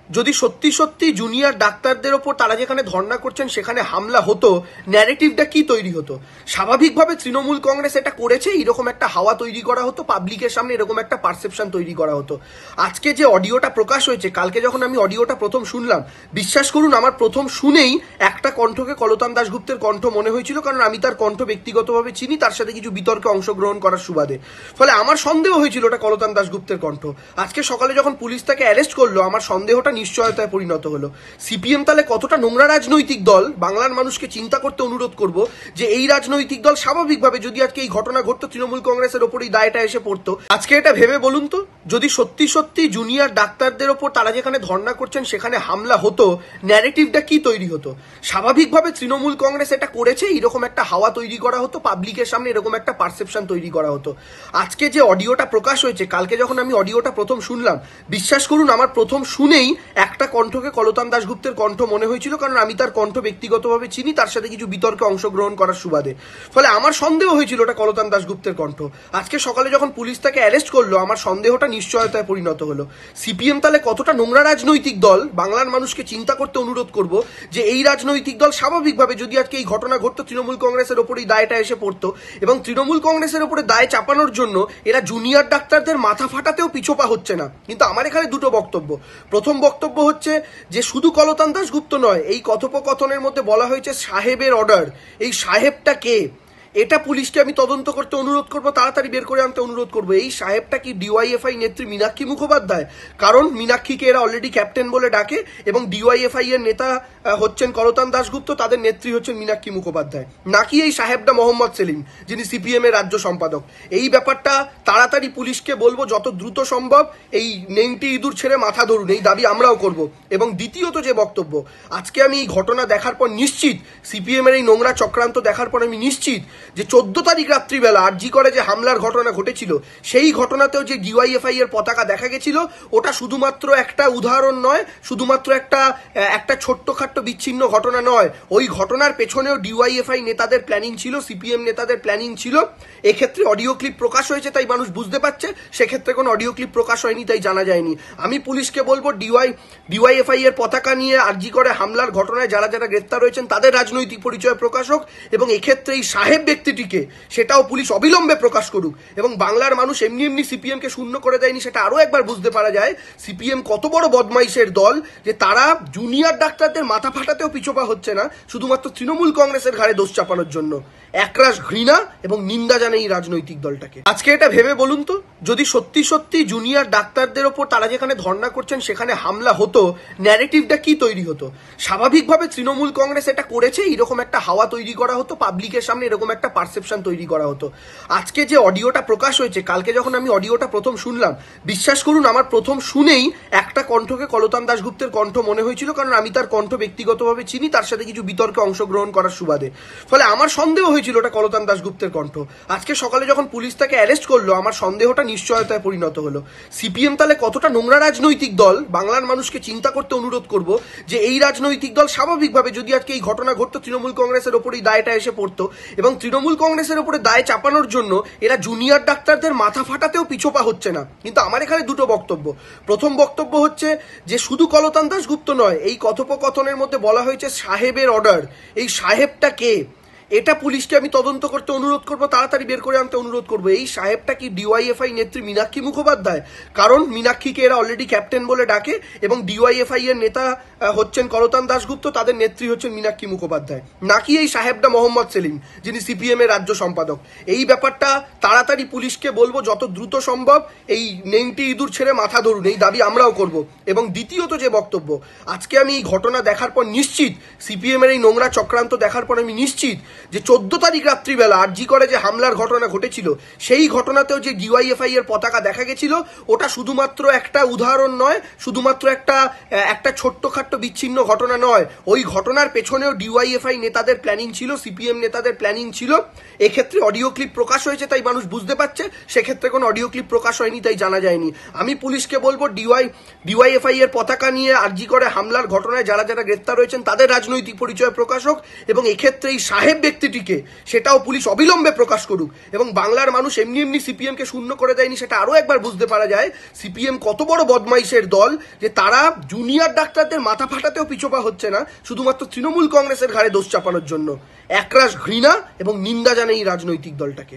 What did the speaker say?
যদি সত্যি সত্যি জুনিয়র ডাক্তারদের ওপর তারা যেখানে ধর্ণা করছেন সেখানে হামলা হতো, ন্যারেটিভটা কি তৈরি হতো? স্বাভাবিকভাবে তৃণমূল কংগ্রেস এটা করেছে, এরকম একটা হাওয়া তৈরি করা হতো, পাবলিকের সামনে এরকম একটা পারসেপশন তৈরি করা হতো। আজকে যে অডিওটা প্রকাশ হয়েছে, কালকে যখন আমি অডিওটা প্রথম শুনলাম, বিশ্বাস করুন আমার প্রথম শুনেই একটা কণ্ঠকে কলতান দাশগুপ্তের কণ্ঠ মনে হয়েছিল, কারণ আমি তার কণ্ঠ ব্যক্তিগতভাবে চিনি, তার সাথে কিছু বিতর্কে অংশগ্রহণ করার সুবাদে। ফলে আমার সন্দেহ হয়েছিল ওটা কলতান দাশগুপ্তের কণ্ঠ। আজকে সকালে যখন পুলিশ তাকে অ্যারেস্ট করলো, আমার সন্দেহটা নিশ্চয়তায় পরিণত হলো। সিপিএম তাহলে কতটা নোংরা রাজনৈতিক দল, বাংলার মানুষকে চিন্তা করতে অনুরোধ করব যে এই রাজনৈতিক দল স্বাভাবিকভাবে যদি আজকে এই ঘটনা ঘটতো, তৃণমূল কংগ্রেসের ওপরই দায়টা এসে পড়তো। আজকে এটা ভেবে বলুন তো, যদি সত্যি সত্যি জুনিয়র ডাক্তারদের ওপর তারা যেখানে ধর্ণা করছেন সেখানে হামলা হতো, ন্যারেটিভটা কি তৈরি হতো? স্বাভাবিকভাবে তৃণমূল কংগ্রেস এটা করেছে, এরকম একটা হাওয়া তৈরি করা হতো, পাবলিকের সামনে এরকম একটা পারসেপশন তৈরি করা হতো। আজকে যে অডিওটা প্রকাশ হয়েছে, কালকে যখন আমি অডিওটা প্রথম শুনলাম, বিশ্বাস করুন আমার প্রথম শুনেই একটা কণ্ঠকে কলতান দাশগুপ্তের কণ্ঠ মনে হয়েছিল, কারণ আমি তার কণ্ঠ ব্যক্তিগতভাবে চিনি, তার সাথে কিছু বিতর্কে অংশগ্রহণ করার সুবাদে। ফলে আমার সন্দেহ হয়েছিল ওটা কলতান দাশগুপ্তের কণ্ঠ। আজকে সকালে যখন পুলিশ তাকে অ্যারেস্ট করলো, আমার সন্দেহটা নিশ্চয়তায় পরিণত হলো। সিপিএম তাহলে কতটা নোংরা রাজনৈতিক দল, বাংলার মানুষকে চিন্তা করতে অনুরোধ করব যে এই রাজনৈতিক দল স্বাভাবিকভাবে যদি আজকে এই ঘটনা ঘটতো, তৃণমূল কংগ্রেসের ওপরই দায়টা এসে পড়তো, এবং তৃণমূল কংগ্রেসের উপরে দায় চাপানোর জন্য এরা জুনিয়র ডাক্তারদের মাথা ফাটাতেও পিছোপা হচ্ছে না। কিন্তু আমার এখানে দুটো বক্তব্য। প্রথম বক্তব্য হচ্ছে যে শুধু কলতান দাশগুপ্ত নয়, এই কথোপকথনের মধ্যে বলা হয়েছে সাহেবের অর্ডার। এই সাহেবটা কে? এটা পুলিশকে আমি তদন্ত করতে অনুরোধ করব, তাড়াতাড়ি বের করে আনতে অনুরোধ করব। এই সাহেবটা কি ডিওয়াইএফআই নেত্রী মীনাক্ষী মুখোপাধ্যায়? কারণ মীনাক্ষীকে এরা অলরেডি ক্যাপ্টেন বলে ডাকে, এবং ডিওয়াইএফআই এর নেতা হচ্ছেন কলতান দাশগুপ্ত, তাদের নেত্রী হচ্ছেন মীনাক্ষী মুখোপাধ্যায়। নাকি এই সাহেবটা মোহাম্মদ সেলিম, যিনি সিপিএম এর রাজ্য সম্পাদক? এই ব্যাপারটা তাড়াতাড়ি পুলিশকে বলবো, যত দ্রুত সম্ভব এই নেংটি ইঁদুর ছেড়ে মাথা ধরুন, এই দাবি আমরাও করব। এবং দ্বিতীয়ত যে বক্তব্য, আজকে আমি এই ঘটনা দেখার পর নিশ্চিত, সিপিএম এর এই নোংরা চক্রান্ত দেখার পর আমি নিশ্চিত যে 14 তারিখ রাত্রিবেলা আরজি করে যে হামলার ঘটনা ঘটেছিল, সেই ঘটনাতেও যে ডিওয়াইএফআই এর পতাকা দেখা গেছিল, ওটা শুধুমাত্র একটা উদাহরণ নয়, শুধুমাত্র একটা ছোট্টখাট্ট বিচ্ছিন্ন ঘটনা নয়। ওই ঘটনার পেছনেও ডিওয়াইএফআই নেতাদের প্ল্যানিং ছিল, সিপিএম নেতাদের প্ল্যানিং ছিল। এক্ষেত্রে অডিও ক্লিপ প্রকাশ হয়েছে তাই মানুষ বুঝতে পারছে, সেক্ষেত্রে কোনো অডিও ক্লিপ প্রকাশ হয়নি তাই জানা যায়নি। আমি পুলিশকে বলবো, ডিওয়াইএফআই এর পতাকা নিয়ে আরজি করে হামলার ঘটনায় যারা যারা গ্রেপ্তার হয়েছেন তাদের রাজনৈতিক পরিচয় প্রকাশ হোক, এবং এক্ষেত্রে এই সাহেব ব্যক্তিটিকে সেটাও পুলিশ অবিলম্বে প্রকাশ করুক। এবং বাংলার মানুষ এমনি এমনি সিপিএম কে শূন্য করে দেয়নি, সেটা আরো একবার বুঝতে পারা যায় সিপিএম কত বড় বদমাইশের দল, যে তারা জুনিয়র ডাক্তারদের মাথা ফাটাতেও পিছোপা হচ্ছে না, শুধুমাত্র তৃণমূল কংগ্রেসের ঘাড়ে দোষ চাপানোর জন্য। একরাশ ঘৃণা এবং নিন্দা জানে এই রাজনৈতিক দলটাকে। আজকে এটা ভেবে বলুন তো, যদি সত্যি সত্যি জুনিয়র ডাক্তারদের ওপর তারা যেখানে ধর্ণা করছেন সেখানে হামলা হতো, ন্যারেটিভটা কি তৈরি হতো? স্বাভাবিকভাবে তৃণমূল কংগ্রেস এটা করেছে, এরকম একটা হাওয়া তৈরি করা হতো, পাবলিকের সামনে এরকম একটা পারসেপশন তৈরি করা হতো। আজকে যে অডিওটা প্রকাশ হয়েছে, কালকে যখন আমি অডিওটা প্রথম শুনলাম, বিশ্বাস করুন আমার প্রথম শুনেই একটা কণ্ঠকে কলতান দাশগুপ্তের কণ্ঠ মনে হয়েছিল, কারণ আমি তার কণ্ঠ ব্যক্তিগতভাবে চিনি, তার সাথে কিছু বিতর্কে অংশগ্রহণ করার সুবাদে। ফলে আমার সন্দেহ হয়েছিল ওটা কলতান দাশগুপ্তের কণ্ঠ। আজকে সকালে যখন পুলিশ তাকে অ্যারেস্ট করলো, আমার সন্দেহটা নিশ্চয়তায় পরিণত হলো। সিপিএম তাহলে কতটা নোংরা রাজনৈতিক দল, বাংলার মানুষকে চিন্তা করতে অনুরোধ করব যে এই রাজনৈতিক দল স্বাভাবিকভাবে যদি আজকে এই ঘটনা ঘটতো, তৃণমূল কংগ্রেসের ওপরই দায়টা এসে পড়তো, এবং তৃণমূল কংগ্রেসের উপরে দায় চাপানোর জন্য এরা জুনিয়র ডাক্তারদের মাথা ফাটাতেও পিছোপা হচ্ছে না। কিন্তু আমার এখানে দুটো বক্তব্য। প্রথম বক্তব্য হচ্ছে যে শুধু কলতান দাশগুপ্ত নয়, এই কথোপকথনের মধ্যে বলা হয়েছে সাহেবের অর্ডার। এই সাহেবটা কে? এটা পুলিশকে আমি তদন্ত করতে অনুরোধ করব, তাড়াতাড়ি বের করে আনতে অনুরোধ করব। এই সাহেবটা কি ডিওয়াইএফআই নেত্রী মীনাক্ষী মুখোপাধ্যায়? কারণ মীনাক্ষীকে এরা অলরেডি ক্যাপ্টেন বলে ডাকে, এবং ডিওয়াইএফআই এর নেতা হচ্ছেন কলতান দাশগুপ্ত, তাদের নেত্রী হচ্ছেন মীনাক্ষী মুখোপাধ্যায়। নাকি এই সাহেবটা মোহাম্মদ সেলিম, যিনি সিপিএম এর রাজ্য সম্পাদক? এই ব্যাপারটা তাড়াতাড়ি পুলিশকে বলবো, যত দ্রুত সম্ভব এই নেংটি ইঁদুর ছেড়ে মাথা ধরুন, এই দাবি আমরাও করব। এবং দ্বিতীয়ত যে বক্তব্য, আজকে আমি এই ঘটনা দেখার পর নিশ্চিত, সিপিএম এর এই নোংরা চক্রান্ত দেখার পর আমি নিশ্চিত যে 14 তারিখ রাত্রিবেলা আরজি করে যে হামলার ঘটনা ঘটেছিল, সেই ঘটনাতেও যে ডিওয়াইএফআই এর পতাকা দেখা গেছিল, ওটা শুধুমাত্র একটা উদাহরণ নয়, শুধুমাত্র একটা ছোট্টখাট্ট বিচ্ছিন্ন ঘটনা নয়। ওই ঘটনার পেছনেও ডিওয়াইএফআই নেতাদের প্ল্যানিং ছিল, সিপিএম নেতাদের প্ল্যানিং ছিল। এক্ষেত্রে অডিও ক্লিপ প্রকাশ হয়েছে তাই মানুষ বুঝতে পারছে, সেক্ষেত্রে কোনো অডিও ক্লিপ প্রকাশ হয়নি তাই জানা যায়নি। আমি পুলিশকে বলবো, ডিওয়াইএফআই এর পতাকা নিয়ে আরজি করে হামলার ঘটনায় যারা যারা গ্রেপ্তার হয়েছেন তাদের রাজনৈতিক পরিচয় প্রকাশ হোক, এবং এক্ষেত্রে এই সাহেব ব্যক্তিটিকে সেটাও পুলিশ অবিলম্বে প্রকাশ করুক। এবং বাংলার মানুষ এমনি এমনি সিপিএম কে শূন্য করে দেয়নি, সেটা আরো একবার বুঝতে পারা যায় সিপিএম কত বড় বদমাইশের দল, যে তারা জুনিয়র ডাক্তারদের মাথা ফাটাতেও পিছপা হচ্ছে না শুধুমাত্র তৃণমূল কংগ্রেসের ঘাড়ে দোষ চাপানোর জন্য। একরাশ ঘৃণা এবং নিন্দা জানে এই রাজনৈতিক দলটাকে।